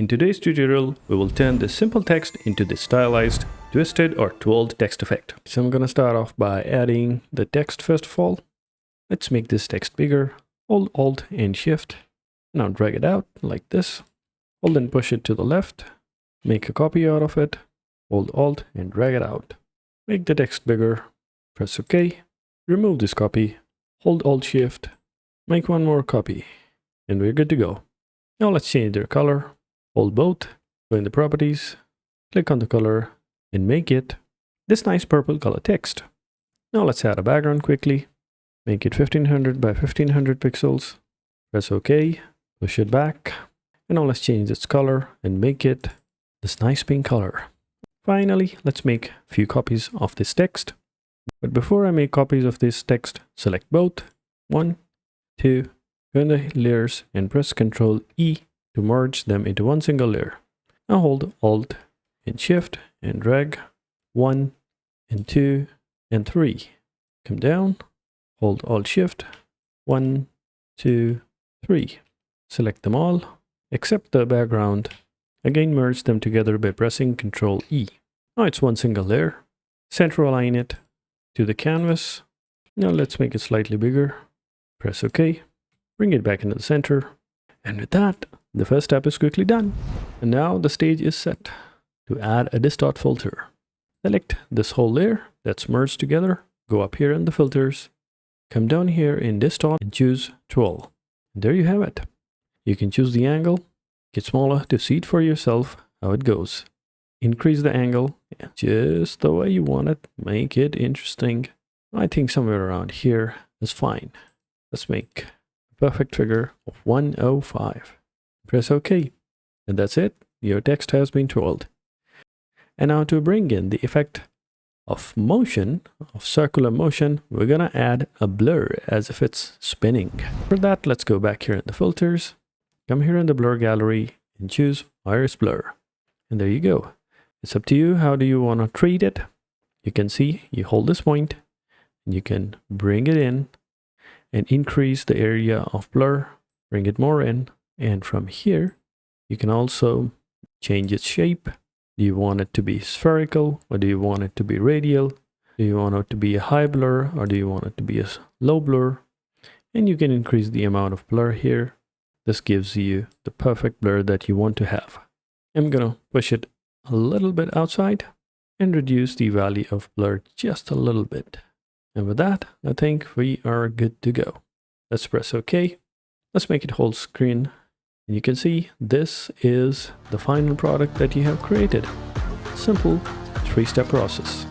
In today's tutorial, we will turn this simple text into this stylized, twisted or twirled text effect. So I'm going to start off by adding the text first of all. Let's make this text bigger. Hold Alt and Shift. Now drag it out like this. Hold and push it to the left. Make a copy out of it. Hold Alt and drag it out. Make the text bigger. Press OK. Remove this copy. Hold Alt Shift. Make one more copy. And we're good to go. Now let's change their color. Hold both. Go in the properties. Click on the color and make it this nice purple color text. Now let's add a background quickly. Make it 1500 by 1500 pixels. Press OK. Push it back. And now let's change its color and make it this nice pink color. Finally, let's make a few copies of this text. But before I make copies of this text, select both. 1, 2, go in the layers and press Ctrl E to merge them into one single layer. Now hold Alt and Shift and drag 1 and 2 and 3. Come down, hold Alt Shift, 1, 2, 3. Select them all, except the background. Again, merge them together by pressing Ctrl E. Now it's one single layer. Center align it to the canvas. Now let's make it slightly bigger. Press OK. Bring it back into the center. And with that, the first step is quickly done. And now the stage is set to add a distort filter. Select this whole layer that's merged together. Go up here in the filters. Come down here in distort and choose Twirl. And there you have it. You can choose the angle. Get smaller to see it for yourself how it goes. Increase the angle just the way you want it. Make it interesting. I think somewhere around here is fine. Let's make a perfect figure of 105. Press OK. And that's it. Your text has been twirled. And now to bring in the effect of motion, of circular motion, we're going to add a blur as if it's spinning. For that, let's go back here in the filters. Come here in the blur gallery and choose iris blur. And there you go. It's up to you. How do you want to treat it? You can see you hold this point and you can bring it in and increase the area of blur, bring it more in. And from here, you can also change its shape. Do you want it to be spherical or do you want it to be radial? Do you want it to be a high blur or do you want it to be a low blur? And you can increase the amount of blur here. This gives you the perfect blur that you want to have. I'm going to push it a little bit outside and reduce the value of blur just a little bit. And with that, I think we are good to go. Let's press OK. Let's make it whole screen. And you can see this is the final product that you have created. Simple 3-step process.